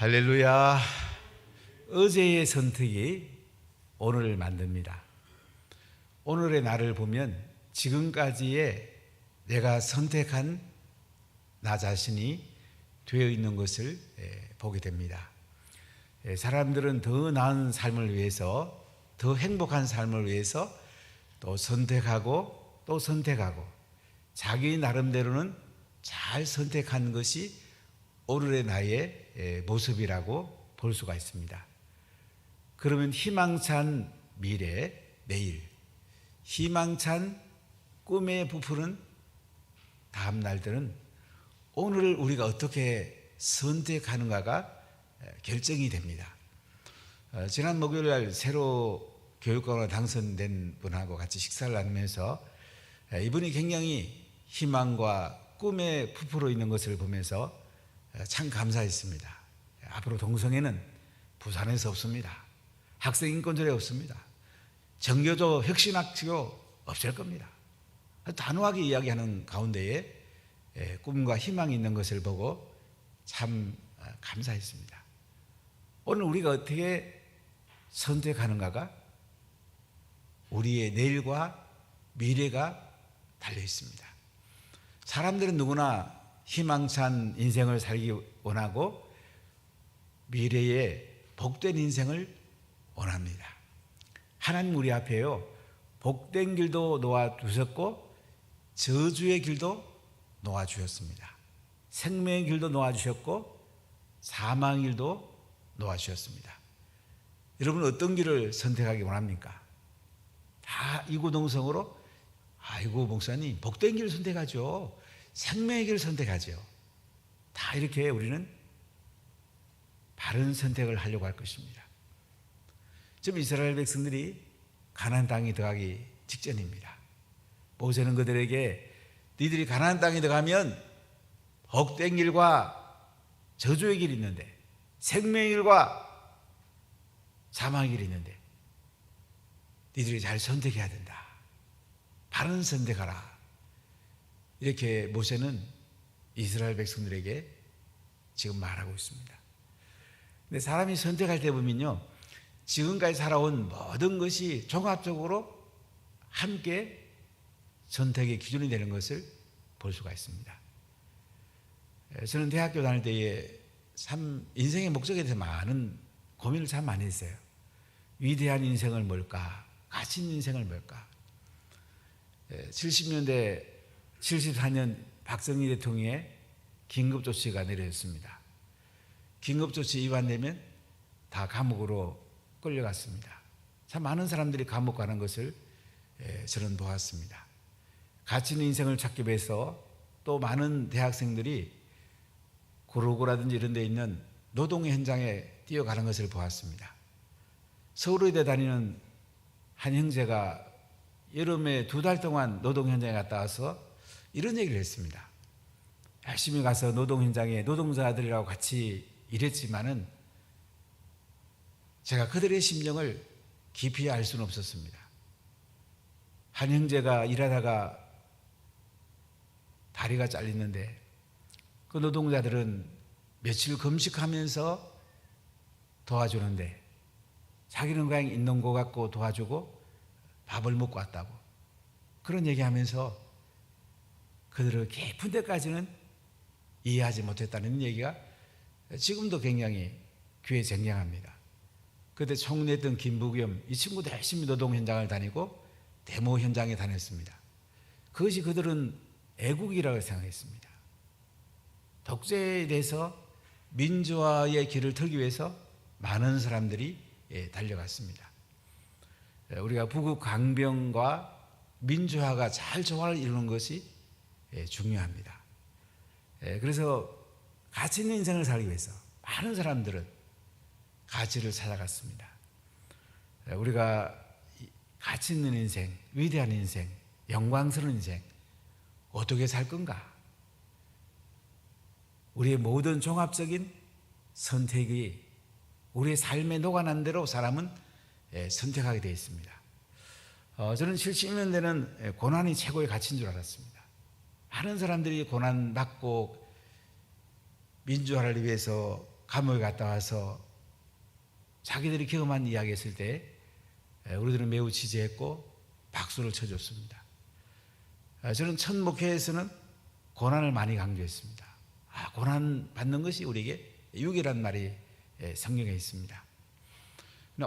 할렐루야. 어제의 선택이 오늘을 만듭니다. 오늘의 나를 보면 지금까지의 내가 선택한 나 자신이 되어 있는 것을 보게 됩니다. 사람들은 더 나은 삶을 위해서, 더 행복한 삶을 위해서 또 선택하고 또 선택하고 자기 나름대로는 잘 선택한 것이 오늘의 나의 모습이라고 볼 수가 있습니다. 그러면 희망찬 미래, 내일, 희망찬 꿈에 부푸는 다음 날들은 오늘을 우리가 어떻게 선택하는가가 결정이 됩니다. 지난 목요일 날 새로 교육관으로 당선된 분하고 같이 식사를 나누면서 이분이 굉장히 희망과 꿈에 부풀어 있는 것을 보면서 참 감사했습니다. 앞으로 동성애는 부산에서 없습니다. 학생인권조례 없습니다. 정교조 혁신학교 없을 겁니다. 단호하게 이야기하는 가운데에 꿈과 희망이 있는 것을 보고 참 감사했습니다. 오늘 우리가 어떻게 선택하는가가 우리의 내일과 미래가 달려 있습니다. 사람들은 누구나 희망찬 인생을 살기 원하고 미래에 복된 인생을 원합니다. 하나님 우리 앞에요, 복된 길도 놓아주셨고 저주의 길도 놓아주셨습니다. 생명의 길도 놓아주셨고 사망의 길도 놓아주셨습니다. 여러분 어떤 길을 선택하기 원합니까? 다 이구동성으로 아이고 목사님 복된 길을 선택하죠. 생명의 길을 선택하죠. 다 이렇게 우리는 바른 선택을 하려고 할 것입니다. 지금 이스라엘 백성들이 가나안 땅에 들어가기 직전입니다. 모세는 그들에게 너희들이 가나안 땅에 들어가면 복된 길과 저주의 길이 있는데 생명의 길과 사망의 길이 있는데 너희들이 잘 선택해야 된다. 바른 선택하라. 이렇게 모세는 이스라엘 백성들에게 지금 말하고 있습니다. 근데 사람이 선택할 때 보면요, 지금까지 살아온 모든 것이 종합적으로 함께 선택의 기준이 되는 것을 볼 수가 있습니다. 저는 대학교 다닐 때에 참 인생의 목적에 대해서 많은 고민을 참 많이 했어요. 위대한 인생을 뭘까? 가치 있는 인생을 뭘까? 70년대 74년 박정희 대통령의 긴급조치가 내려졌습니다. 긴급조치 위반되면 다 감옥으로 끌려갔습니다. 참 많은 사람들이 감옥 가는 것을 저는 보았습니다. 가치 있는 인생을 찾기 위해서 또 많은 대학생들이 구로구라든지 이런 데 있는 노동 현장에 뛰어가는 것을 보았습니다. 서울의대 다니는 한 형제가 여름에 2달 동안 노동 현장에 갔다 와서 이런 얘기를 했습니다. 열심히 가서 노동 현장에 노동자들이라고 같이 일했지만은 제가 그들의 심정을 깊이 알 수는 없었습니다. 한 형제가 일하다가 다리가 잘리는데 그 노동자들은 며칠 금식하면서 도와주는데 자기는 그냥 있는 거 갖고 도와주고 밥을 먹고 왔다고 그런 얘기하면서 그들을 깊은 데까지는 이해하지 못했다는 얘기가 지금도 굉장히 귀에 쟁량합니다. 그때 총리했던 김부겸 이 친구도 열심히 노동 현장을 다니고 데모 현장에 다녔습니다. 그것이 그들은 애국이라고 생각했습니다. 독재에 대해서 민주화의 길을 틀기 위해서 많은 사람들이 달려갔습니다. 우리가 부국 강병과 민주화가 잘 조화를 이루는 것이 중요합니다. 그래서 가치 있는 인생을 살기 위해서 많은 사람들은 가치를 찾아갔습니다. 우리가 가치 있는 인생, 위대한 인생, 영광스러운 인생 어떻게 살 건가? 우리의 모든 종합적인 선택이 우리의 삶에 녹아난 대로 사람은 선택하게 되어 있습니다. 저는 70년대는 고난이 최고의 가치인 줄 알았습니다. 많은 사람들이 고난받고 민주화를 위해서 감옥에 갔다 와서 자기들이 경험한 이야기 했을 때 우리들은 매우 지지했고 박수를 쳐줬습니다. 저는 첫 목회에서는 고난을 많이 강조했습니다. 고난 받는 것이 우리에게 유익이란 말이 성경에 있습니다.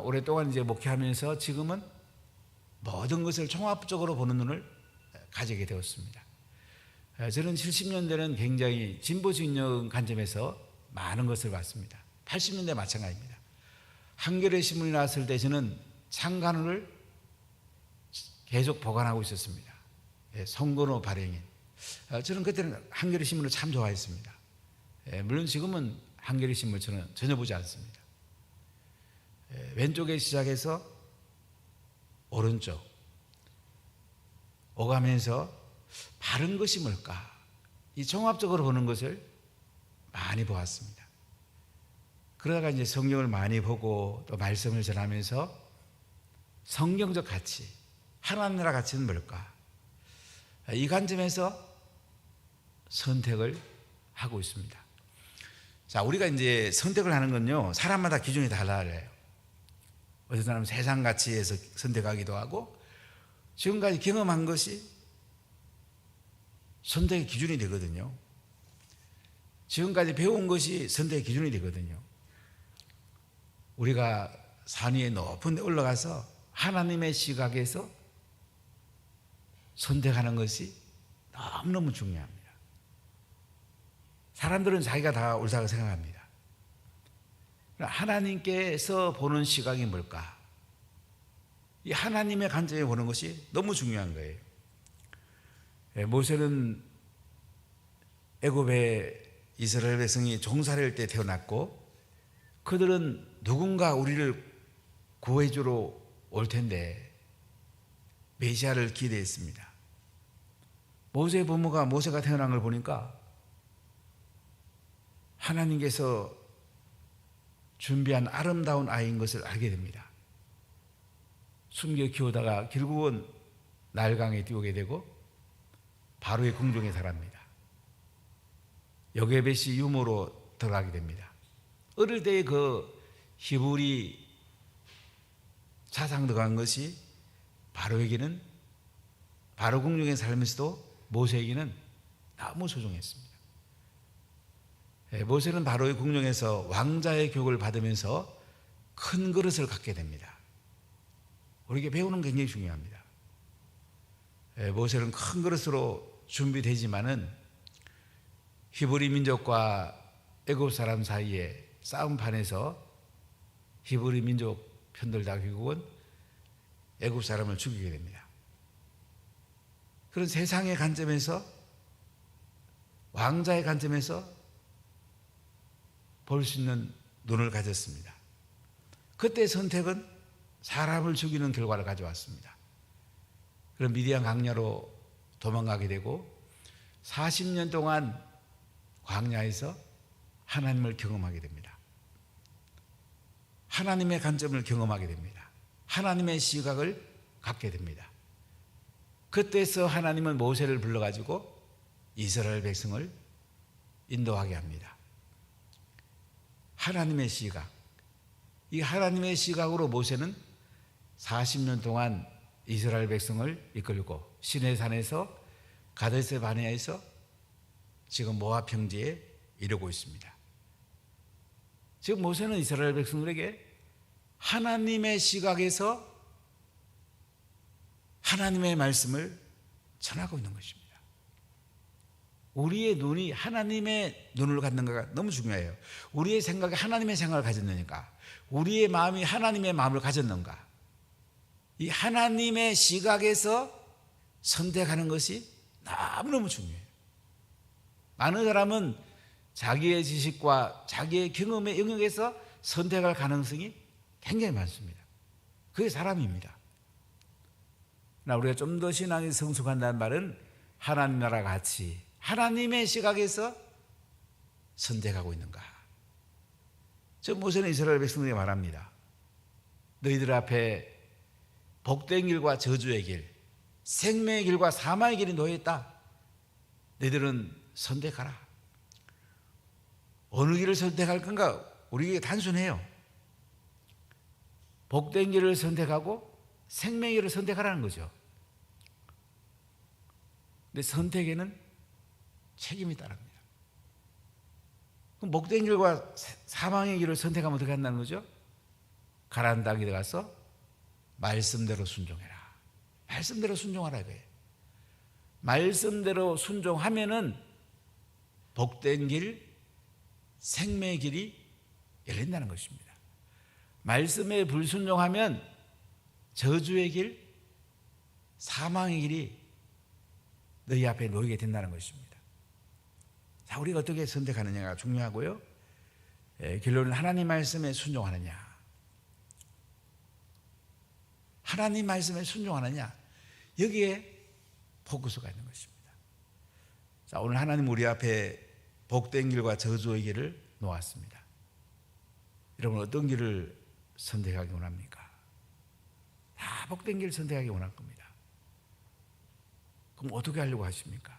오랫동안 이제 목회하면서 지금은 모든 것을 종합적으로 보는 눈을 가지게 되었습니다. 저는 70년대는 굉장히 진보적인 관점에서 많은 것을 봤습니다. 80년대 마찬가지입니다. 한겨레 신문이 나왔을 때 저는 창간호를 계속 보관하고 있었습니다. 송건호 발행인. 저는 그때는 한겨레 신문을 참 좋아했습니다. 물론 지금은 한겨레 신문을 저는 전혀 보지 않습니다. 왼쪽에 시작해서 오른쪽 오가면서 바른 것이 뭘까? 이 종합적으로 보는 것을 많이 보았습니다. 그러다가 이제 성경을 많이 보고 또 말씀을 전하면서 성경적 가치, 하나님 나라 가치는 뭘까? 이 관점에서 선택을 하고 있습니다. 자, 우리가 이제 선택을 하는 건요, 사람마다 기준이 달라요. 어떤 사람은 세상 가치에서 선택하기도 하고, 지금까지 경험한 것이 선택의 기준이 되거든요. 지금까지 배운 것이 선택의 기준이 되거든요. 우리가 산 위에 높은 데 올라가서 하나님의 시각에서 선택하는 것이 너무너무 중요합니다. 사람들은 자기가 다 옳다고 생각합니다. 하나님께서 보는 시각이 뭘까? 이 하나님의 관점에 보는 것이 너무 중요한 거예요. 모세는 애굽의 이스라엘 백성이 종살이할 때 태어났고, 그들은 누군가 우리를 구해주러 올 텐데 메시아를 기대했습니다. 모세의 부모가 모세가 태어난 걸 보니까 하나님께서 준비한 아름다운 아이인 것을 알게 됩니다. 숨겨 키우다가 결국은 나일강에 띄우게 되고 바로의 궁정에 살합니다. 여게벳이 유모로 들어가게 됩니다. 어릴 때의 그 히브리 사상 들어간 것이 바로에게는, 바로 궁정에 살면서도 모세에게는 너무 소중했습니다. 모세는 바로의 궁정에서 왕자의 교육을 받으면서 큰 그릇을 갖게 됩니다. 우리에게 배우는 게 굉장히 중요합니다. 모세는 큰 그릇으로 준비되지만은 히브리 민족과 애굽 사람 사이에 싸움판에서 히브리 민족 편들다가 결국은 애굽 사람을 죽이게 됩니다. 그런 세상의 관점에서, 왕자의 관점에서 볼 수 있는 눈을 가졌습니다. 그때 선택은 사람을 죽이는 결과를 가져왔습니다. 그럼 미디안 광야로 도망가게 되고 40년 동안 광야에서 하나님을 경험하게 됩니다. 하나님의 관점을 경험하게 됩니다. 하나님의 시각을 갖게 됩니다. 그때서 하나님은 모세를 불러가지고 이스라엘 백성을 인도하게 합니다. 하나님의 시각, 이 하나님의 시각으로 모세는 40년 동안 이스라엘 백성을 이끌고 시내산에서 가데스 바네아에서 지금 모압 평지에 이르고 있습니다. 지금 모세는 이스라엘 백성들에게 하나님의 시각에서 하나님의 말씀을 전하고 있는 것입니다. 우리의 눈이 하나님의 눈을 갖는가가 너무 중요해요. 우리의 생각이 하나님의 생각을 가졌느니까, 우리의 마음이 하나님의 마음을 가졌는가, 이 하나님의 시각에서 선택하는 것이 너무너무 중요해요. 많은 사람은 자기의 지식과 자기의 경험의 영역에서 선택할 가능성이 굉장히 많습니다. 그게 사람입니다. 우리가 좀 더 신앙이 성숙한다는 말은 하나님 나라 같이 하나님의 시각에서 선택하고 있는가. 저 모세는 이스라엘 백성들에게 말합니다. 너희들 앞에 복된 길과 저주의 길, 생명의 길과 사망의 길이 놓여있다. 너희들은 선택하라. 어느 길을 선택할 건가? 우리에게 단순해요. 복된 길을 선택하고 생명의 길을 선택하라는 거죠. 근데 선택에는 책임이 따릅니다. 그럼 복된 길과 사망의 길을 선택하면 어떻게 한다는 거죠? 가나안 땅에 들어가서 말씀대로 순종해라. 말씀대로 순종하라 이거예요. 말씀대로 순종하면은 복된 길, 생명의 길이 열린다는 것입니다. 말씀에 불순종하면 저주의 길, 사망의 길이 너희 앞에 놓이게 된다는 것입니다. 자, 우리가 어떻게 선택하느냐가 중요하고요. 결론은 하나님 말씀에 순종하느냐, 하나님 말씀에 순종하느냐, 여기에 포커스가 있는 것입니다. 자, 오늘 하나님 우리 앞에 복된 길과 저주의 길을 놓았습니다. 여러분 어떤 길을 선택하기 원합니까? 다 복된 길을 선택하기 원할 겁니다. 그럼 어떻게 하려고 하십니까?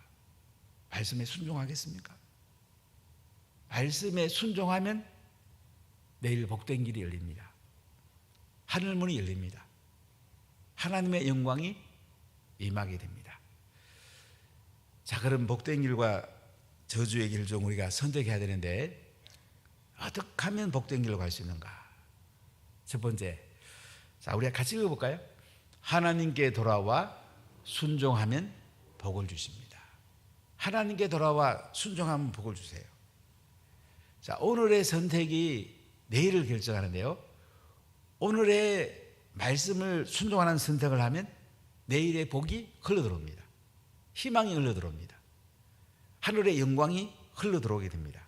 말씀에 순종하겠습니까? 말씀에 순종하면 내일 복된 길이 열립니다. 하늘문이 열립니다. 하나님의 영광이 임하게 됩니다. 자, 그럼 복된 길과 저주의 길 중 우리가 선택해야 되는데 어떻게 하면 복된 길로 갈 수 있는가? 첫 번째, 자, 우리가 같이 읽어볼까요? 하나님께 돌아와 순종하면 복을 주십니다. 하나님께 돌아와 순종하면 복을 주세요. 자, 오늘의 선택이 내일을 결정하는데요. 오늘의 말씀을 순종하는 선택을 하면 내일의 복이 흘러들어옵니다. 희망이 흘러들어옵니다. 하늘의 영광이 흘러들어오게 됩니다.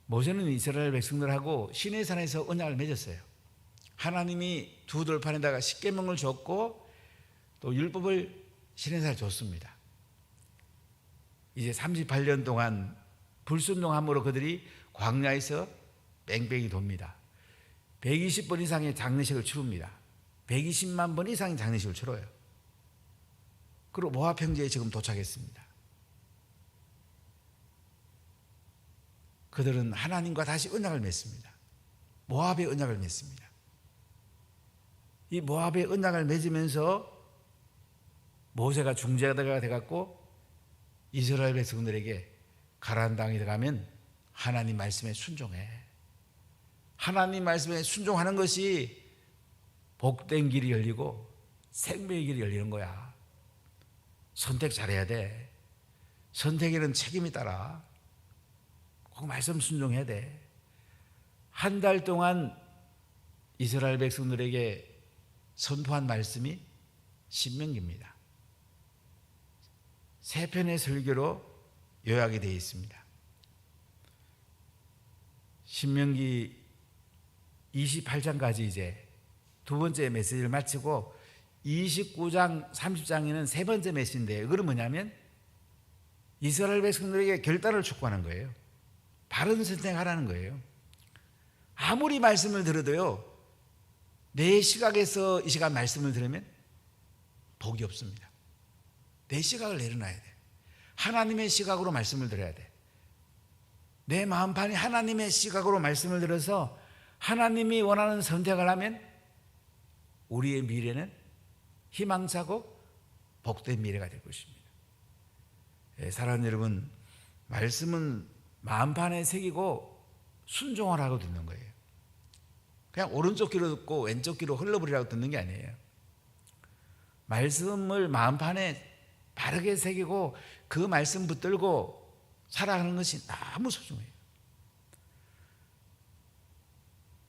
모세는 이스라엘 백성들하고 시내산에서 언약을 맺었어요. 하나님이 두 돌판에다가 십계명을 줬고 또 율법을 시내산에 줬습니다. 이제 38년 동안 불순종함으로 그들이 광야에서 뺑뺑이 돕니다. 120번 이상의 장례식을 치릅니다. 120만 번 이상의 장례식을 치러요. 그리고 모압 평지에 지금 도착했습니다. 그들은 하나님과 다시 언약을 맺습니다. 모압의 언약을 맺습니다. 이 모압의 언약을 맺으면서 모세가 중재자가 돼갖고 이스라엘 백성들에게 가나안 땅에 들어가면 하나님 말씀에 순종해. 하나님 말씀에 순종하는 것이 복된 길이 열리고 생명의 길이 열리는 거야. 선택 잘해야 돼. 선택에는 책임이 따라. 꼭 말씀 순종해야 돼. 한 달 동안 이스라엘 백성들에게 선포한 말씀이 신명기입니다. 세 편의 설교로 요약이 되어 있습니다. 신명기 28장까지 이제 두 번째 메시지를 마치고 29장, 30장에는 세 번째 메시지인데 그건 뭐냐면 이스라엘 백성들에게 결단을 촉구하는 거예요. 바른 선택하라는 거예요. 아무리 말씀을 들어도요, 내 시각에서 이 시간 말씀을 들으면 복이 없습니다. 내 시각을 내려놔야 돼. 하나님의 시각으로 말씀을 들어야 돼. 내 마음판이 하나님의 시각으로 말씀을 들어서 하나님이 원하는 선택을 하면 우리의 미래는 희망차고 복된 미래가 될 것입니다. 사랑하는 여러분, 말씀은 마음판에 새기고 순종하라고 듣는 거예요. 그냥 오른쪽 귀로 듣고 왼쪽 귀로 흘러버리라고 듣는 게 아니에요. 말씀을 마음판에 바르게 새기고 그 말씀 붙들고 살아가는 것이 너무 소중해요.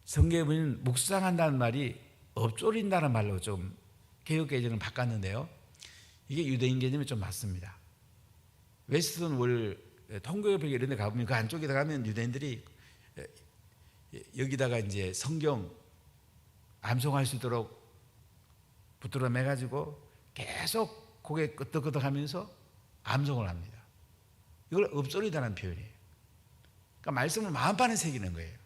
성경에 보면 묵상한다는 말이 엎조린다는 말로 좀 개혁개정을 바꿨는데요. 이게 유대인 개념이 좀 맞습니다. 웨스턴 월 통교협회 이런 데 가보면 그 안쪽에 들어가면 유대인들이 여기다가 이제 성경 암송할 수 있도록 붙들어 매가지고 계속 고개 끄덕끄덕 하면서 암송을 합니다. 이걸 엎조리다는 표현이에요. 그러니까 말씀을 마음판에 새기는 거예요.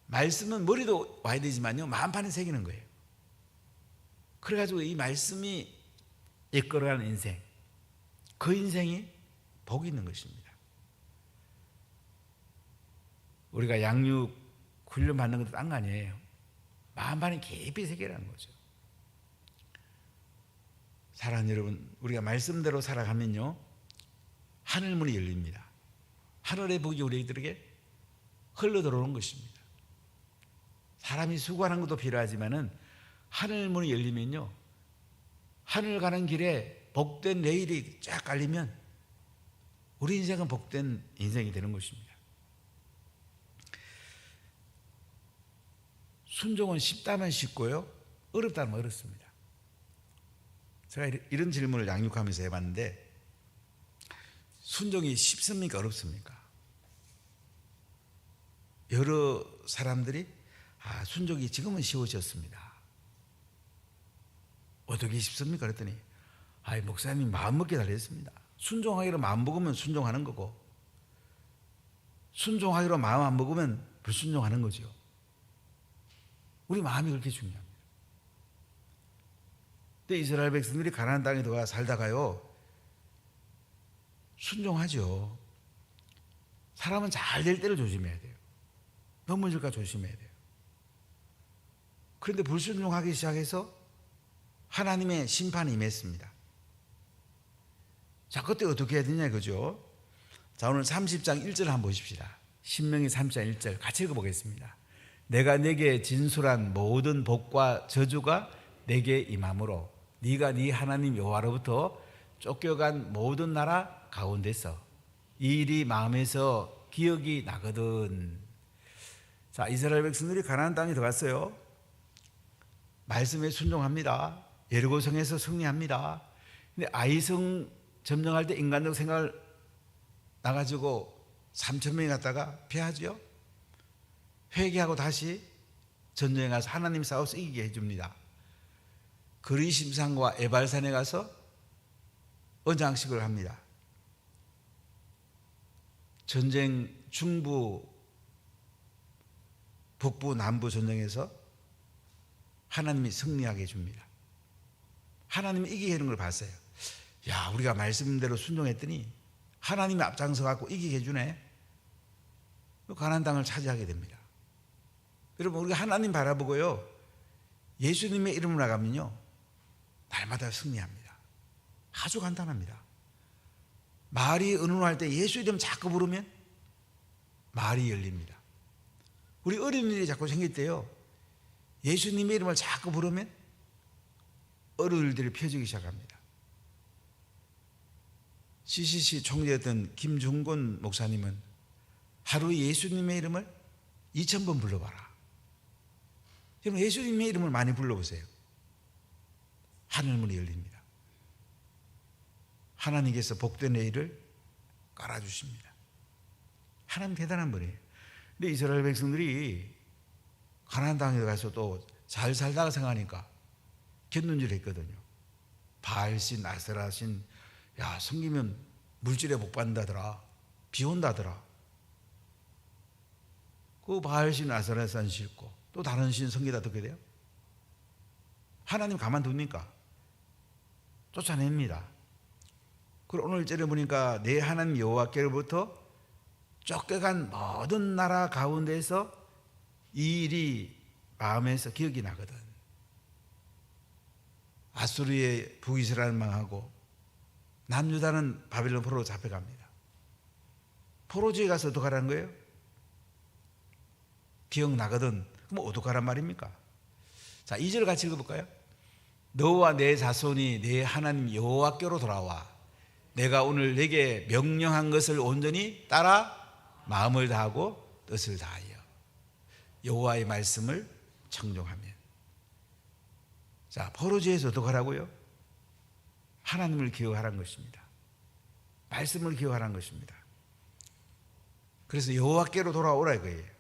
말씀은 머리도 와야 되지만요, 마음판에 새기는 거예요. 그래가지고 이 말씀이 이끌어가는 인생, 그 인생이 복이 있는 것입니다. 우리가 양육 훈련 받는 것도 딴 거 아니에요. 마음 안에 깊이 새기라는 거죠. 사랑하는 여러분, 우리가 말씀대로 살아가면요, 하늘문이 열립니다. 하늘의 복이 우리들에게 흘러 들어오는 것입니다. 사람이 수고하는 것도 필요하지만은 하늘문이 열리면요, 하늘 가는 길에 복된 레일이 쫙 깔리면 우리 인생은 복된 인생이 되는 것입니다. 순종은 쉽다면 쉽고요, 어렵다면 어렵습니다. 제가 이런 질문을 양육하면서 해봤는데, 순종이 쉽습니까 어렵습니까? 여러 사람들이 순종이 지금은 쉬워졌습니다. 어떻게 쉽습니까? 그랬더니 목사님 마음 먹기 달렸습니다. 순종하기로 마음 먹으면 순종하는 거고, 순종하기로 마음 안 먹으면 불순종하는 거죠. 우리 마음이 그렇게 중요합니다. 근데 이스라엘 백성들이 가나안 땅에 들어가 살다가요, 순종하죠. 사람은 잘 될 때를 조심해야 돼요. 넘어질까 조심해야 돼요. 그런데 불순종하기 시작해서 하나님의 심판이 임했습니다. 자, 그때 어떻게 해야 되냐 그죠? 자, 오늘 30장 1절 한번 보십시다. 신명기 30장 1절 같이 읽어보겠습니다. 내가 내게 진술한 모든 복과 저주가 내게 임함으로 네가 네 하나님 여호와로부터 쫓겨간 모든 나라 가운데서 이 일이 마음에서 기억이 나거든. 자, 이스라엘 백성들이 가나안 땅에 들어갔어요. 말씀에 순종합니다. 여리고성에서 승리합니다. 근데 아이성 점령할 때 인간적 생각을 나가지고 3,000명이 갔다가 패하죠. 회개하고 다시 전쟁에 가서 하나님 싸워서 이기게 해줍니다. 그리심산과 에발산에 가서 언장식을 합니다. 전쟁 중부, 북부, 남부 전쟁에서 하나님이 승리하게 해줍니다. 하나님이 이기게 하는 걸 봤어요. 야, 우리가 말씀대로 순종했더니 하나님이 앞장서 갖고 이기게 해주네. 가나안 땅을 차지하게 됩니다. 여러분, 우리가 하나님 바라보고요, 예수님의 이름을 나가면요, 날마다 승리합니다. 아주 간단합니다. 말이 의논할 때 예수 이름 자꾸 부르면 말이 열립니다. 우리 어려운 일이 자꾸 생길 때요, 예수님의 이름을 자꾸 부르면 어려운 일들이 펴지기 시작합니다. CCC 총재였던 김중곤 목사님은 하루에 예수님의 이름을 2,000번 불러봐라. 여러분, 예수님의 이름을 많이 불러보세요. 하늘문이 열립니다. 하나님께서 복된 내일을 깔아주십니다. 하나님 대단한 분이에요. 근데 이스라엘 백성들이 가나안 땅에 가서 또 잘 살다가 생각하니까 곁눈질 했거든요. 바알신, 아세라신, 야, 섬기면 물질에 복 받는다더라, 비 온다더라. 그 바알신, 아세라신 싫고 또 다른 신 섬기다 어떻게 돼요? 하나님 가만둡니까? 쫓아냅니다. 그리고 오늘 절에 보니까 내 하나님 여호와께로부터 쫓겨간 모든 나라 가운데서 이 일이 마음에서 기억이 나거든. 아수르의 북이스라엘 망하고 남유다는 바빌론 포로로 잡혀갑니다. 포로지에 가서 어떡하라는 거예요? 기억나거든. 그럼 어떡하란 말입니까? 자, 2절 같이 읽어볼까요? 너와 내 자손이 내 하나님 여호와께로 돌아와 내가 오늘 내게 명령한 것을 온전히 따라 마음을 다하고 뜻을 다하여 여호와의 말씀을 청종하면. 자, 포로지에서 어떡하라고요? 하나님을 기억하라는 것입니다. 말씀을 기억하라는 것입니다. 그래서 여호와께로 돌아오라 이거예요.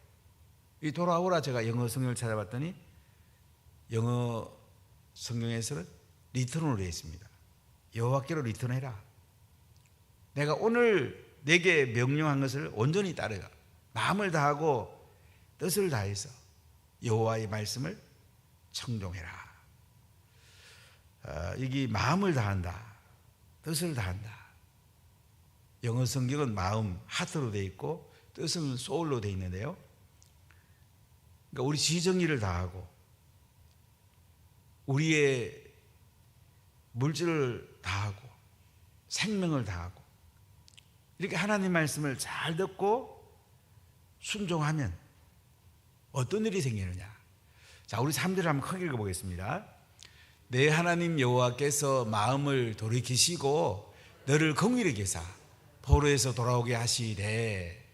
이 돌아오라, 제가 영어 성경을 찾아봤더니 영어 성경에서는 리턴으로 되어 있습니다. 여호와께로 리턴해라. 내가 오늘 내게 명령한 것을 온전히 따르라. 마음을 다하고 뜻을 다해서 여호와의 말씀을 청종해라. 이게 마음을 다한다, 뜻을 다한다. 영어 성경은 마음, 하트로 되어 있고 뜻은 soul로 되어 있는데요. 그러니까 우리 지정의를 다하고 우리의 물질을 다하고 생명을 다하고 이렇게 하나님 말씀을 잘 듣고 순종하면 어떤 일이 생기느냐. 자, 우리 3절을 한번 크게 읽어보겠습니다. 내 하나님 여호와께서 마음을 돌이키시고 너를 긍휼히 여기사 포로에서 돌아오게 하시되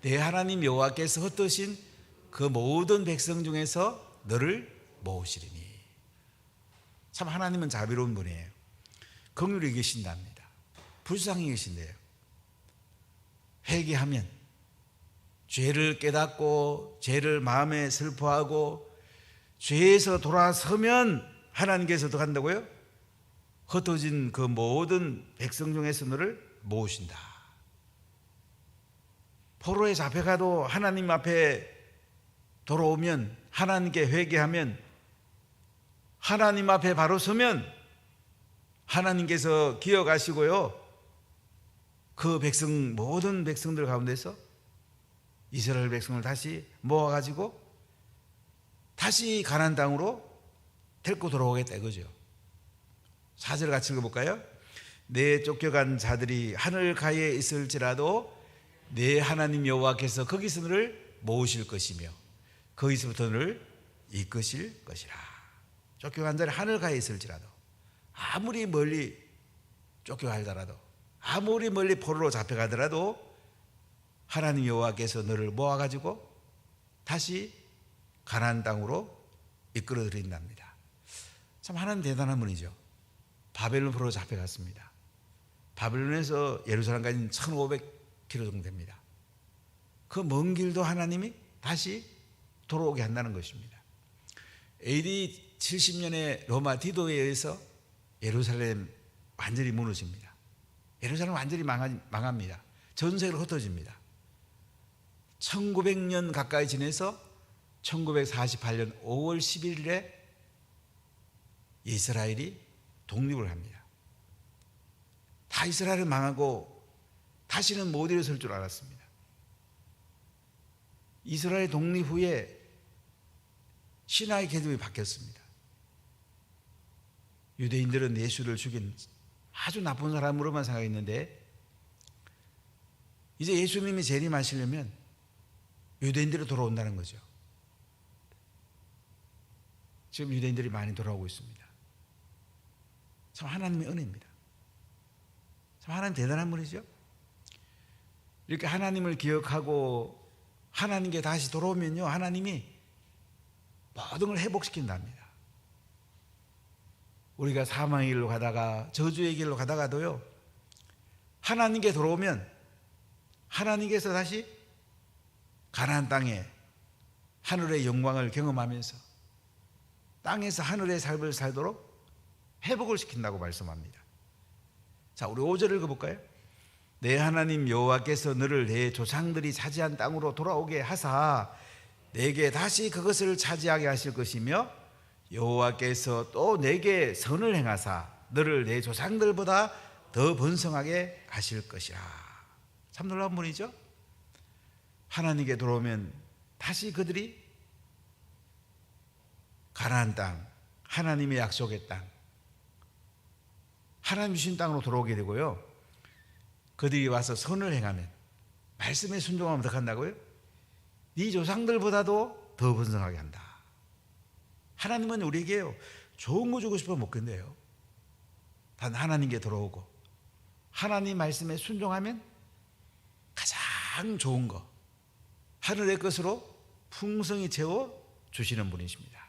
내 하나님 여호와께서 흩으신 그 모든 백성 중에서 너를 모으시리니. 참 하나님은 자비로운 분이에요. 긍휼히 계신답니다. 불쌍히 계신대요. 회개하면 죄를 깨닫고 죄를 마음에 슬퍼하고 죄에서 돌아서면 하나님께서 어떻게 한다고요? 흩어진 그 모든 백성 중에서 너를 모으신다. 포로에 잡혀가도 하나님 앞에 돌아오면, 하나님께 회개하면, 하나님 앞에 바로 서면 하나님께서 기억하시고요, 그 백성, 모든 백성들 가운데서 이스라엘 백성을 다시 모아가지고 다시 가나안 땅으로 데리고 돌아오겠다 이거죠. 4절 같이 읽어볼까요? 내 쫓겨간 자들이 하늘 가에 있을지라도 내 하나님 여호와께서 거기서 너를 모으실 것이며 거기서부터 너를 이끄실 것이라. 쫓겨간 자들이 하늘 가에 있을지라도, 아무리 멀리 쫓겨가더라도, 아무리 멀리 포로로 잡혀가더라도 하나님 여호와께서 너를 모아가지고 다시 가나안 땅으로 이끌어 드린답니다. 참 하나님 대단한 분이죠. 바벨론 포로로 잡혀갔습니다. 바벨론에서 예루살렘까지는 1500km 정도 됩니다. 그 먼 길도 하나님이 다시 돌아오게 한다는 것입니다. AD 70년에 로마 디도에 의해서 예루살렘 완전히 무너집니다. 예루살렘 완전히 망합니다. 전 세계로 흩어집니다. 1900년 가까이 지내서 1948년 5월 11일에 이스라엘이 독립을 합니다. 다 이스라엘을 망하고 다시는 못 일어설 줄 알았습니다. 이스라엘 독립 후에 신화의 개념이 바뀌었습니다. 유대인들은 예수를 죽인 아주 나쁜 사람으로만 생각했는데 이제 예수님이 재림하시려면 유대인들이 돌아온다는 거죠. 지금 유대인들이 많이 돌아오고 있습니다. 참 하나님의 은혜입니다. 참 하나님 대단한 분이죠. 이렇게 하나님을 기억하고 하나님께 다시 돌아오면요, 하나님이 모든 걸 회복시킨답니다. 우리가 사망의 길로 가다가 저주의 길로 가다가도요, 하나님께 돌아오면 하나님께서 다시 가나안 땅에 하늘의 영광을 경험하면서 땅에서 하늘의 삶을 살도록 회복을 시킨다고 말씀합니다. 자, 우리 5절 읽어볼까요? 내 하나님 여호와께서 너를 내 조상들이 차지한 땅으로 돌아오게 하사 내게 다시 그것을 차지하게 하실 것이며 여호와께서 또 내게 선을 행하사 너를 내 조상들보다 더 번성하게 하실 것이라. 참 놀라운 분이죠. 하나님께 돌아오면 다시 그들이 가나안 땅, 하나님의 약속의 땅, 하나님 주신 땅으로 돌아오게 되고요, 그들이 와서 선을 행하면, 말씀에 순종하면 어떻게 한다고요? 네 조상들보다도 더 번성하게 한다. 하나님은 우리에게요, 좋은 거 주고 싶으면 못 견뎌요. 단 하나님께 돌아오고 하나님 말씀에 순종하면 가장 좋은 거, 하늘의 것으로 풍성히 채워 주시는 분이십니다.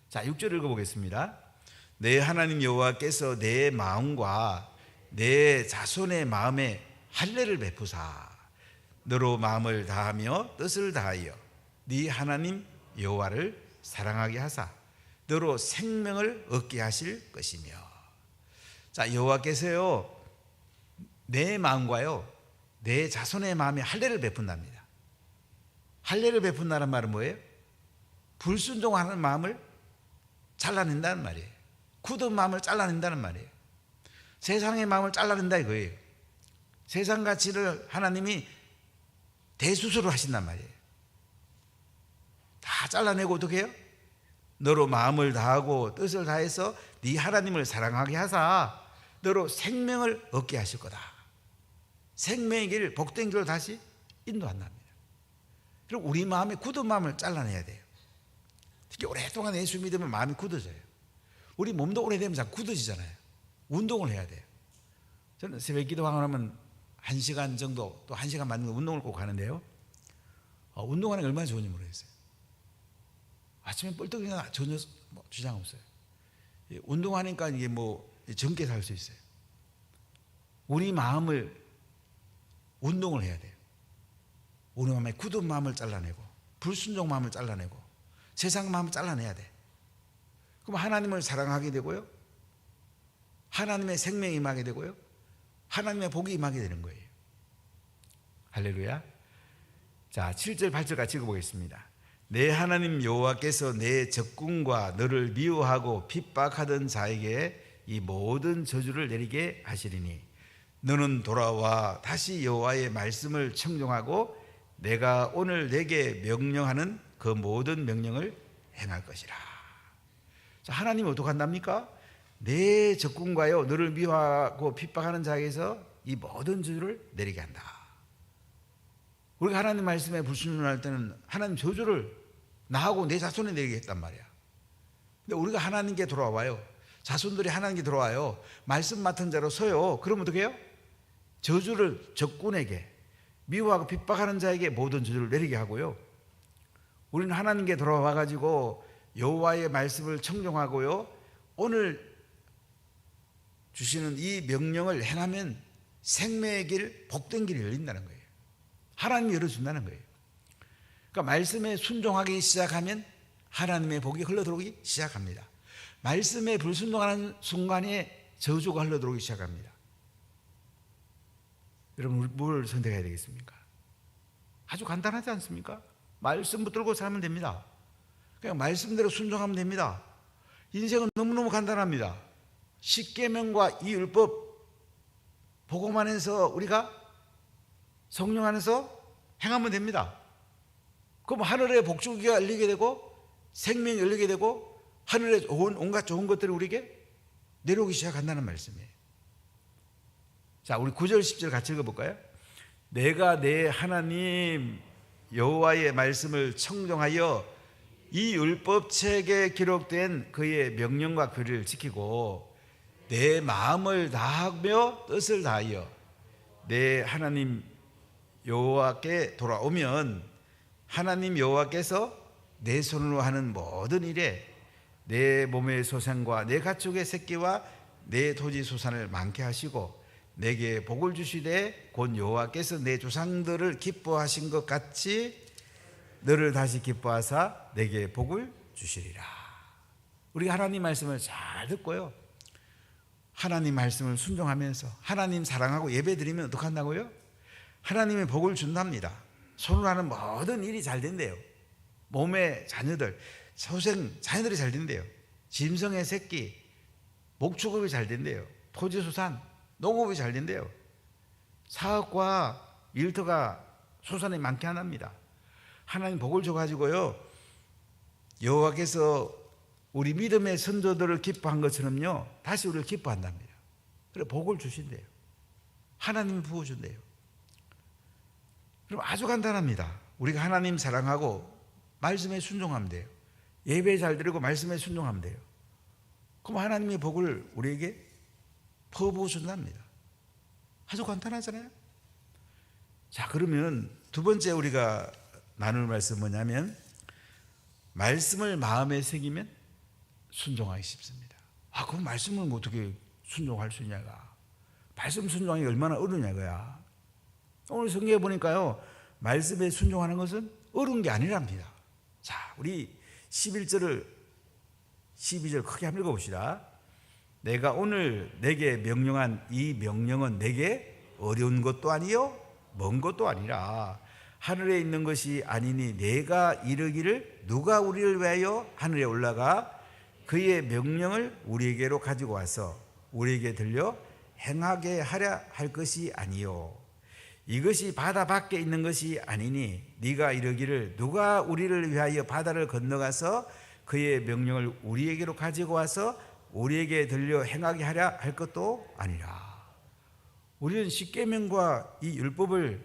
자, 6절 읽어보겠습니다. 내 하나님 여호와께서 내 마음과 내 자손의 마음에 할례를 베푸사 너로 마음을 다하며 뜻을 다하여 네 하나님 여호와를 사랑하게 하사 너로 생명을 얻게 하실 것이며. 자, 여호와께서요, 내 마음과요 내 자손의 마음에 할례를 베푼답니다. 할례를 베푼다는 말은 뭐예요? 불순종하는 마음을 잘라낸다는 말이에요. 굳은 마음을 잘라낸다는 말이에요. 세상의 마음을 잘라낸다 이거예요. 세상 가치를 하나님이 대수술을 하신단 말이에요. 다 잘라내고 어떻게 해요? 너로 마음을 다하고 뜻을 다해서 네 하나님을 사랑하게 하사 너로 생명을 얻게 하실 거다. 생명의 길, 복된 길로 다시 인도한답니다. 그리고 우리 마음의 굳은 마음을 잘라내야 돼요. 특히 오랫동안 예수 믿으면 마음이 굳어져요. 우리 몸도 오래되면 잘 굳어지잖아요. 운동을 해야 돼요. 저는 새벽 기도하고 나면 1시간 정도, 또 1시간 맞는 운동을 꼭 하는데요. 운동하는 게 얼마나 좋은지 모르겠어요. 아침에 뻘떡 일어나 전혀 주장 없어요. 운동하니까 이게 젊게 살 수 있어요. 우리 마음을 운동을 해야 돼요. 우리 마음의 굳은 마음을 잘라내고 불순종 마음을 잘라내고 세상 마음을 잘라내야 돼. 그럼 하나님을 사랑하게 되고요. 하나님의 생명이 임하게 되고요. 하나님의 복이 임하게 되는 거예요. 할렐루야. 자, 7절 8절 같이 읽어보겠습니다. 내 하나님 여호와께서 내 적군과 너를 미워하고 핍박하던 자에게 이 모든 저주를 내리게 하시리니 너는 돌아와 다시 여호와의 말씀을 청종하고 내가 오늘 내게 명령하는 그 모든 명령을 행할 것이라. 자, 하나님은 어떻게 한답니까? 내 적군과요 너를 미워하고 핍박하는 자에게서 이 모든 저주를 내리게 한다. 우리가 하나님 말씀에 불순종할 때는 하나님 저주를 나하고 내 자손에 내리게 했단 말이야. 근데 우리가 하나님께 돌아와요. 자손들이 하나님께 돌아와요. 말씀 맡은 자로 서요. 그러면 어떻게 해요? 저주를 적군에게, 미워하고 핍박하는 자에게 모든 저주를 내리게 하고요. 우리는 하나님께 돌아와 가지고 여호와의 말씀을 청종하고요, 오늘 주시는 이 명령을 행하면 생명의 길, 복된 길이 열린다는 거예요. 하나님이 열어준다는 거예요. 그러니까 말씀에 순종하기 시작하면 하나님의 복이 흘러들어오기 시작합니다. 말씀에 불순종하는 순간에 저주가 흘러들어오기 시작합니다. 여러분, 뭘 선택해야 되겠습니까? 아주 간단하지 않습니까? 말씀 붙들고 살면 됩니다. 그냥 말씀대로 순종하면 됩니다. 인생은 너무너무 간단합니다. 십계명과 이 율법 보고만 해서 우리가 성령 안에서 행하면 됩니다. 그럼 하늘의 복주기가 열리게 되고 생명이 열리게 되고 하늘의 온갖 좋은 것들이 우리에게 내려오기 시작한다는 말씀이에요. 자, 우리 9절 10절 같이 읽어볼까요? 내가 내 하나님 여호와의 말씀을 청종하여 이 율법책에 기록된 그의 명령과 규례를 지키고 내 마음을 다하며 뜻을 다하여 내 하나님 여호와께 돌아오면 하나님 여호와께서 내 손으로 하는 모든 일에 내 몸의 소생과 내 가축의 새끼와 내 토지 소산을 많게 하시고 내게 복을 주시되 곧 여호와께서 내 조상들을 기뻐하신 것 같이 너를 다시 기뻐하사 내게 복을 주시리라. 우리가 하나님 말씀을 잘 듣고요, 하나님 말씀을 순종하면서 하나님 사랑하고 예배드리면 어떻게 한다고요? 하나님의 복을 준답니다. 손으로 하는 모든 일이 잘 된대요. 몸의 자녀들, 소생 자녀들이 잘 된대요. 짐승의 새끼, 목축업이 잘 된대요. 토지소산, 농업이 잘 된대요. 사업과 일터가 소산이 많게 하답니다. 하나님 복을 줘가지고요, 여호와께서 우리 믿음의 선조들을 기뻐한 것처럼요 다시 우리를 기뻐한답니다. 그래 복을 주신대요. 하나님이 부어준대요. 그럼 아주 간단합니다. 우리가 하나님 사랑하고 말씀에 순종하면 돼요. 예배 잘 드리고 말씀에 순종하면 돼요. 그럼 하나님의 복을 우리에게 퍼부어 준답니다. 아주 간단하잖아요. 자, 그러면 두 번째 우리가 나눌 말씀은 뭐냐면, 말씀을 마음에 새기면 순종하기 쉽습니다. 그럼 말씀은 어떻게 순종할 수 있냐가, 말씀 순종하기 얼마나 어려우냐고야. 오늘 성경에 보니까요, 말씀에 순종하는 것은 어려운 게 아니랍니다. 자, 우리 11절을 12절 크게 한번 읽어봅시다. 내가 오늘 내게 명령한 이 명령은 내게 어려운 것도 아니요 먼 것도 아니라 하늘에 있는 것이 아니니 내가 이르기를 누가 우리를 위하여 하늘에 올라가 그의 명령을 우리에게로 가지고 와서 우리에게 들려 행하게 하려 할 것이 아니요 이것이 바다 밖에 있는 것이 아니니 네가 이르기를 누가 우리를 위하여 바다를 건너가서 그의 명령을 우리에게로 가지고 와서 우리에게 들려 행하게 하랴 할 것도 아니라. 우리는 십계명과 이 율법을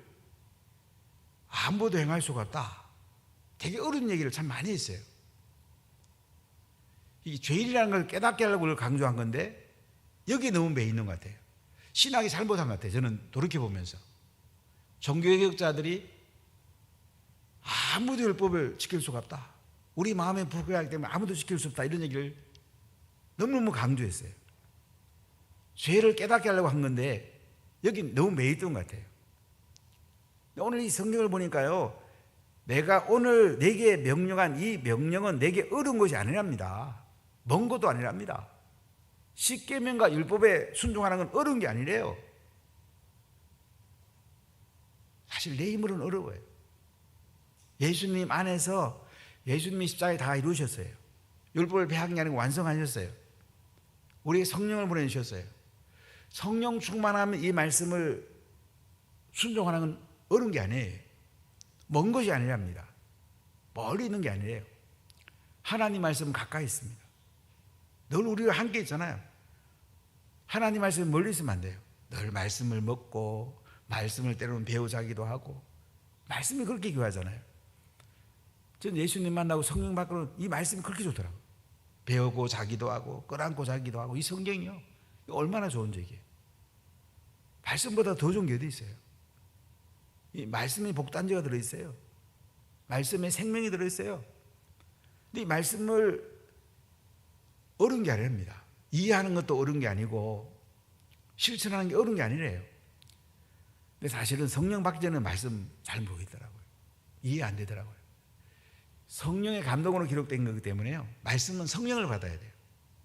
아무도 행할 수가 없다. 되게 어려운 얘기를 참 많이 했어요. 이 죄인이라는 걸 깨닫게 하려고 그걸 강조한 건데 여기에 너무 매 있는 것 같아요. 신학이 잘못한 것 같아요. 저는 돌이켜보면서 종교개혁자들이 아무도 율법을 지킬 수가 없다, 우리 마음에 불쾌하기 때문에 아무도 지킬 수 없다, 이런 얘기를 너무너무 강조했어요. 죄를 깨닫게 하려고 한 건데 여기 너무 매 있던 것 같아요. 오늘 이 성경을 보니까요, 내가 오늘 내게 명령한 이 명령은 내게 어려운 것이 아니랍니다. 먼 것도 아니랍니다. 십계명과 율법에 순종하는 건 어려운 게 아니래요. 사실 내 힘으로는 어려워요. 예수님 안에서 예수님이 십자가에 다 이루셨어요. 율법을 배한 게 아니고 완성하셨어요. 우리에게 성령을 보내주셨어요. 성령 충만하면 이 말씀을 순종하는 건 어려운 게 아니에요. 먼 것이 아니랍니다. 멀리 있는 게 아니에요. 하나님 말씀은 가까이 있습니다. 늘 우리와 함께 있잖아요. 하나님 말씀이 멀리 있으면 안 돼요. 늘 말씀을 먹고 말씀을 때로는 배우자기도 하고, 말씀이 그렇게 귀하잖아요. 저는 예수님 만나고 성령 받고는 이 말씀이 그렇게 좋더라고요. 배우고 자기도 하고 끌안고 자기도 하고, 이 성경이요, 이거 얼마나 좋은 얘기예요. 말씀보다 더 좋은 게 어디 있어요. 이 말씀에 복단지가 들어있어요. 말씀에 생명이 들어있어요. 근데 이 말씀을 어려운 게 아닙니다. 이해하는 것도 어려운 게 아니고 실천하는 게 어려운 게 아니래요. 근데 사실은 성령 받기 전에 말씀 잘 모르겠더라고요. 이해 안 되더라고요. 성령의 감동으로 기록된 거기 때문에요, 말씀은 성령을 받아야 돼요.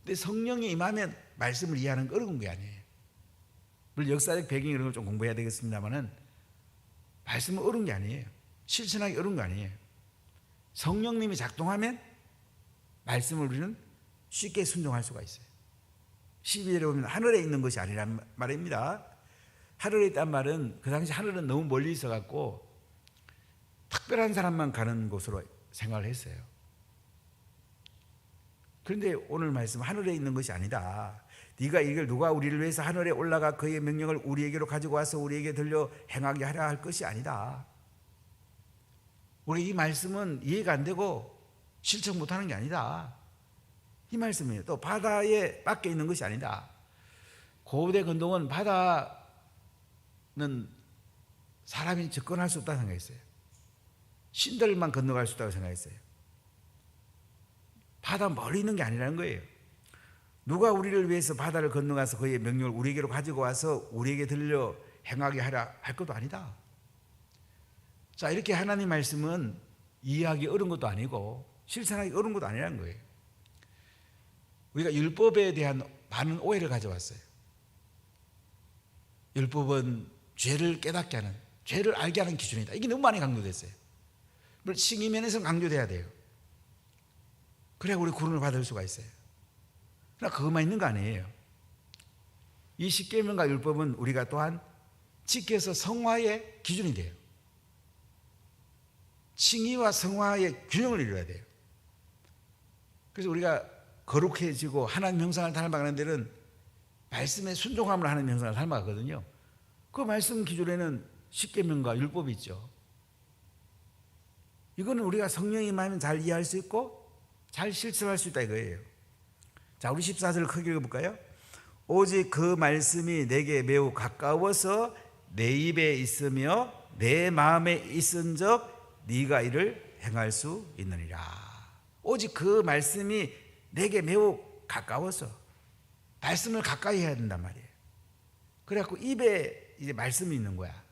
근데 성령이 임하면 말씀을 이해하는 거 어려운 게 아니에요. 물론 역사적 배경 이런 걸 좀 공부해야 되겠습니다만은 말씀은 어려운 게 아니에요. 실천하기 어려운 거 아니에요. 성령님이 작동하면 말씀을 우리는 쉽게 순종할 수가 있어요. 12절에 보면 하늘에 있는 것이 아니란 말입니다. 하늘에 있단 말은 그 당시 하늘은 너무 멀리 있어갖고 특별한 사람만 가는 곳으로 생각을 했어요. 그런데 오늘 말씀, 하늘에 있는 것이 아니다. 네가 이걸 누가 우리를 위해서 하늘에 올라가 그의 명령을 우리에게로 가지고 와서 우리에게 들려 행하게 하라 할 것이 아니다. 우리 이 말씀은 이해가 안 되고 실천 못하는 게 아니다. 이 말씀이에요. 또 바다에 밖에 있는 것이 아니다. 고대 근동은 바다는 사람이 접근할 수 없다고 생각했어요. 신들만 건너갈 수 있다고 생각했어요. 바다 멀리 있는 게 아니라는 거예요. 누가 우리를 위해서 바다를 건너가서 그의 명령을 우리에게로 가지고 와서 우리에게 들려 행하게 하라 할 것도 아니다. 자, 이렇게 하나님 말씀은 이해하기 어려운 것도 아니고 실천하기 어려운 것도 아니라는 거예요. 우리가 율법에 대한 많은 오해를 가져왔어요. 율법은 죄를 깨닫게 하는, 죄를 알게 하는 기준이다. 이게 너무 많이 강조됐어요. 물론 칭의면에서 강조돼야 돼요. 그래야 우리 구원을 받을 수가 있어요. 그러나 그것만 있는 거 아니에요. 이 십계명과 율법은 우리가 또한 지켜서 성화의 기준이 돼요. 칭의와 성화의 균형을 이루어야 돼요. 그래서 우리가 거룩해지고 하나님 형상을 닮아가는 데는 말씀에 순종함을 하는 형상을 닮아가거든요. 그 말씀 기준에는 십계명과 율법이 있죠. 이거는 우리가 성령이 임하면 잘 이해할 수 있고 잘 실천할 수 있다 이거예요. 자, 우리 14절을 크게 읽어볼까요? 오직 그 말씀이 내게 매우 가까워서 내 입에 있으며 내 마음에 있은적 네가 이를 행할 수 있느니라. 오직 그 말씀이 내게 매우 가까워서, 말씀을 가까이 해야 된단 말이에요. 그래갖고 입에 이제 말씀이 있는 거야.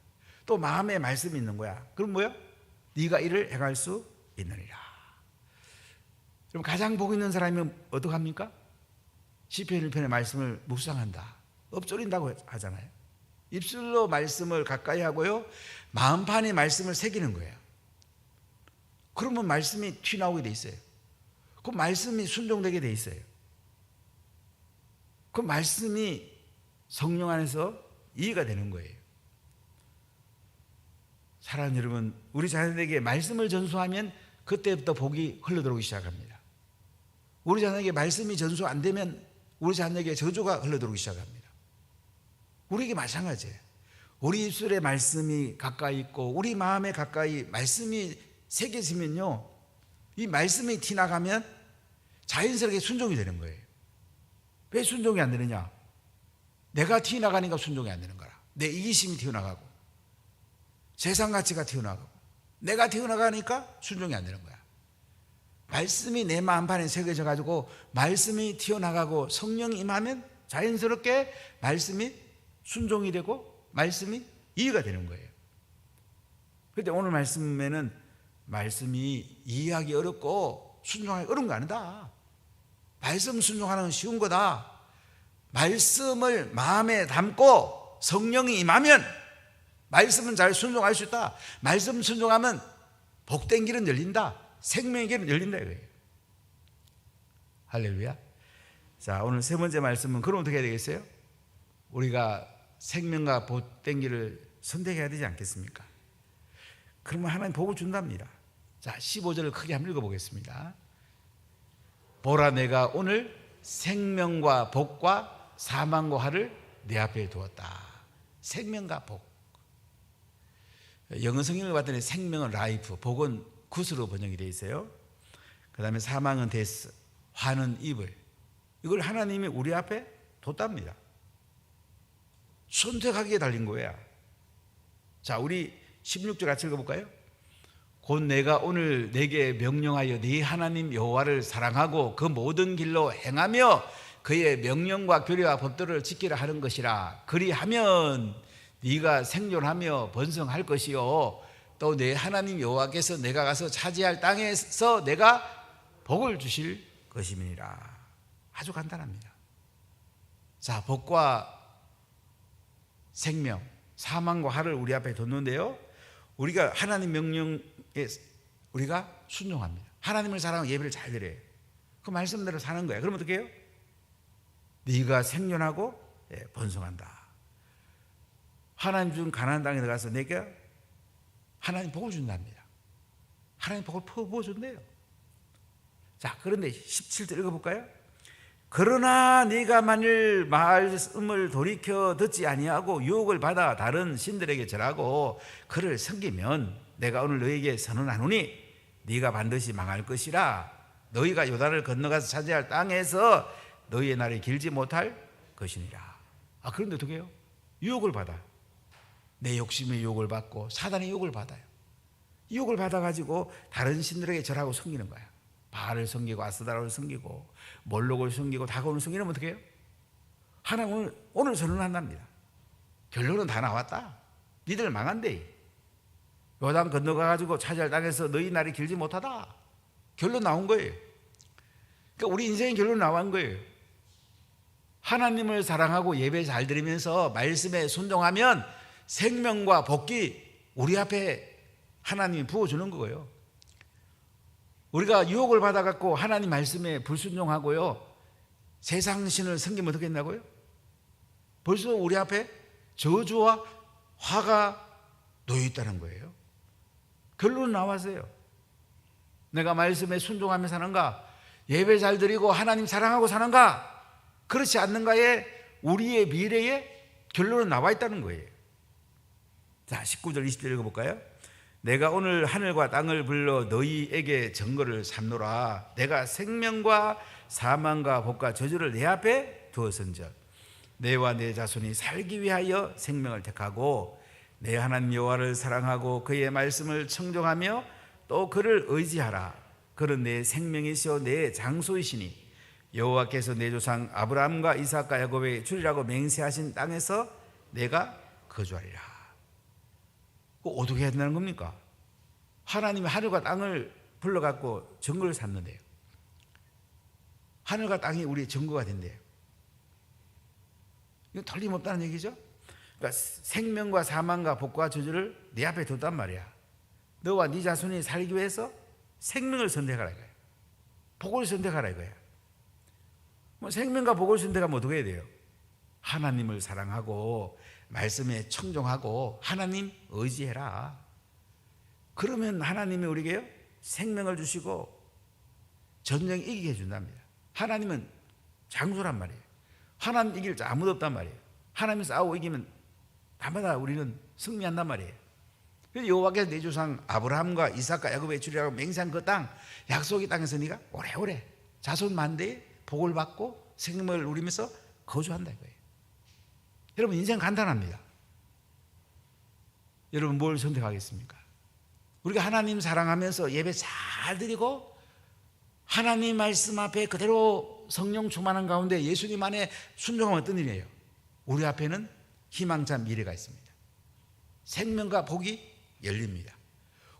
또 마음에 말씀이 있는 거야. 그럼 뭐야? 네가 이를 행할 수 있느니라. 그럼 가장 복 있는 사람이 어떡합니까? 시편 1편의 말씀을 묵상한다, 엎조린다고 하잖아요. 입술로 말씀을 가까이 하고요, 마음판에 말씀을 새기는 거예요. 그러면 말씀이 튀나오게 돼 있어요. 그 말씀이 순종되게 돼 있어요. 그 말씀이 성령 안에서 이해가 되는 거예요. 사랑하는 여러분, 우리 자녀에게 말씀을 전수하면 그때부터 복이 흘러들어오기 시작합니다. 우리 자녀에게 말씀이 전수 안 되면 우리 자녀에게 저주가 흘러들어오기 시작합니다. 우리에게 마찬가지예요. 우리 입술에 말씀이 가까이 있고 우리 마음에 가까이 말씀이 새겨지면요, 이 말씀이 티나가면 자연스럽게 순종이 되는 거예요. 왜 순종이 안 되느냐? 내가 튀어나가니까 순종이 안 되는 거라. 내 이기심이 튀어나가고 세상 가치가 튀어나가고 내가 튀어나가니까 순종이 안 되는 거야. 말씀이 내 마음판에 새겨져 가지고 말씀이 튀어나가고 성령이 임하면 자연스럽게 말씀이 순종이 되고 말씀이 이해가 되는 거예요. 그런데 오늘 말씀에는 말씀이 이해하기 어렵고 순종하기 어려운 거 아니다. 말씀 순종하는 건 쉬운 거다. 말씀을 마음에 담고 성령이 임하면 말씀은 잘 순종할 수 있다. 말씀 순종하면 복된 길은 열린다. 생명의 길은 열린다 이거예요. 할렐루야. 자, 오늘 세 번째 말씀은 그럼 어떻게 해야 되겠어요? 우리가 생명과 복된 길을 선택해야 되지 않겠습니까? 그러면 하나님 복을 준답니다. 자, 15절을 크게 한번 읽어보겠습니다. 보라, 내가 오늘 생명과 복과 사망과 화를 내 앞에 두었다. 생명과 복. 영어 성경을 봤더니 생명은 라이프, 복은 굿으로 번역이 되어 있어요. 그 다음에 사망은 데스, 화는 이블. 이걸 하나님이 우리 앞에 뒀답니다. 선택하기에 달린 거야. 자, 우리 16절 같이 읽어볼까요? 곧 내가 오늘 내게 명령하여 네 하나님 여호와를 사랑하고 그 모든 길로 행하며 그의 명령과 규례와 법도를 지키라 하는 것이라. 그리하면 네가 생존하며 번성할 것이요 또 내 하나님 여호와께서 내가 가서 차지할 땅에서 내가 복을 주실 것임이니라. 아주 간단합니다. 자, 복과 생명, 사망과 화를 우리 앞에 뒀는데요, 우리가 하나님 명령에 우리가 순종합니다. 하나님을 사랑하고 예배를 잘 드려요. 그 말씀대로 사는 거예요. 그럼 어떻게 해요? 네가 생존하고 번성한다. 하나님 준 가나안 땅에 들어가서 내가 하나님 복을 준답니다. 하나님 복을 부어준대요. 자, 그런데 17절 읽어볼까요? 그러나 네가 만일 말씀을 돌이켜 듣지 아니하고 유혹을 받아 다른 신들에게 절하고 그를 섬기면 내가 오늘 너에게 선언하노니 네가 반드시 망할 것이라. 너희가 요단을 건너가서 차지할 땅에서 너희의 날이 길지 못할 것이니라. 아, 그런데 어떻게 해요? 유혹을 받아. 내 욕심의 유혹을 받고 사단의 유혹을 받아요. 유혹을 받아가지고 다른 신들에게 절하고 섬기는 거야. 바알을 섬기고 아스다라를 섬기고 몰록을 섬기고 다곤을 섬기면 어떻게 해요? 하나님 오늘 선언한답니다. 결론은 다 나왔다. 니들 망한대. 요단 건너가가지고 차지할 땅에서 너희 날이 길지 못하다. 결론 나온 거예요. 그러니까 우리 인생의 결론 나온 거예요. 하나님을 사랑하고 예배 잘 드리면서 말씀에 순종하면 생명과 복이 우리 앞에 하나님이 부어주는 거예요. 우리가 유혹을 받아갖고 하나님 말씀에 불순종하고요, 세상 신을 섬기면 어떻게 했나고요? 벌써 우리 앞에 저주와 화가 놓여 있다는 거예요. 결론은 나왔어요. 내가 말씀에 순종하며 사는가? 예배 잘 드리고 하나님 사랑하고 사는가? 그렇지 않는가에 우리의 미래에 결론은 나와 있다는 거예요. 자, 19절 20절 읽어볼까요? 내가 오늘 하늘과 땅을 불러 너희에게 증거를 삼노라. 내가 생명과 사망과 복과 저주를 내 앞에 두었은즉 내와 내 자손이 살기 위하여 생명을 택하고 내 하나님 여호와를 사랑하고 그의 말씀을 청종하며 또 그를 의지하라. 그는 내 생명이시오 내 장소이시니 여호와께서 내 조상 아브라함과 이삭과 야곱에 주리라고 맹세하신 땅에서 내가 거주하리라. 어떻게 해야 된다는 겁니까? 하나님이 하늘과 땅을 불러갖고 증거를 삼는데요. 하늘과 땅이 우리의 증거가 된대요. 이건 틀림없다는 얘기죠. 그러니까 생명과 사망과 복과 저주를 내 앞에 뒀단 말이야. 너와 네 자손이 살기 위해서 생명을 선택하라 이거야. 복을 선택하라 이거야. 뭐 생명과 복을 선택하면 어떻게 해야 돼요? 하나님을 사랑하고 말씀에 청종하고 하나님 의지해라. 그러면 하나님이 우리에게 생명을 주시고 전쟁 이기게 해준답니다. 하나님은 장수란 말이에요. 하나님 이길 자 아무도 없단 말이에요. 하나님이 싸우고 이기면 다마다 우리는 승리한단 말이에요. 그래서 여호와께서 내 조상 아브라함과 이삭과 야곱의 주리라고 맹세한 그 땅, 약속의 땅에서 네가 오래오래 자손 만대에 복을 받고 생명을 누리면서 거주한다 이거예요. 여러분 인생 간단합니다. 여러분 뭘 선택하겠습니까? 우리가 하나님 사랑하면서 예배 잘 드리고 하나님 말씀 앞에 그대로 성령 충만한 가운데 예수님 안에 순종하면 어떤 일이에요? 우리 앞에는 희망찬 미래가 있습니다. 생명과 복이 열립니다.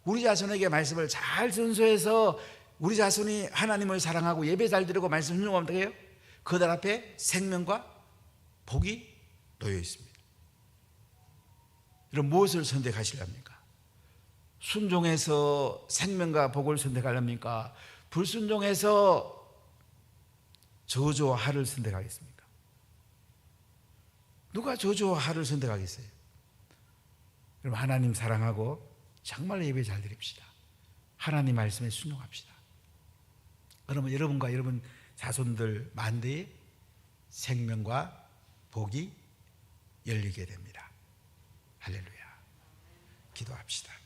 우리 자손에게 말씀을 잘 전수해서 우리 자손이 하나님을 사랑하고 예배 잘 드리고 말씀 순종하면 어떻게 해요? 그들 앞에 생명과 복이 놓여 있습니다. 여러분 무엇을 선택하시렵니까? 순종해서 생명과 복을 선택하렵니까? 불순종해서 저주와 화를 선택하겠습니까? 누가 저주와 화를 선택하겠어요? 여러분 하나님 사랑하고 정말 예배 잘 드립시다. 하나님 말씀에 순종합시다. 그러면 여러분과 여러분 자손들 만대에 생명과 복이 열리게 됩니다. 할렐루야. 기도합시다.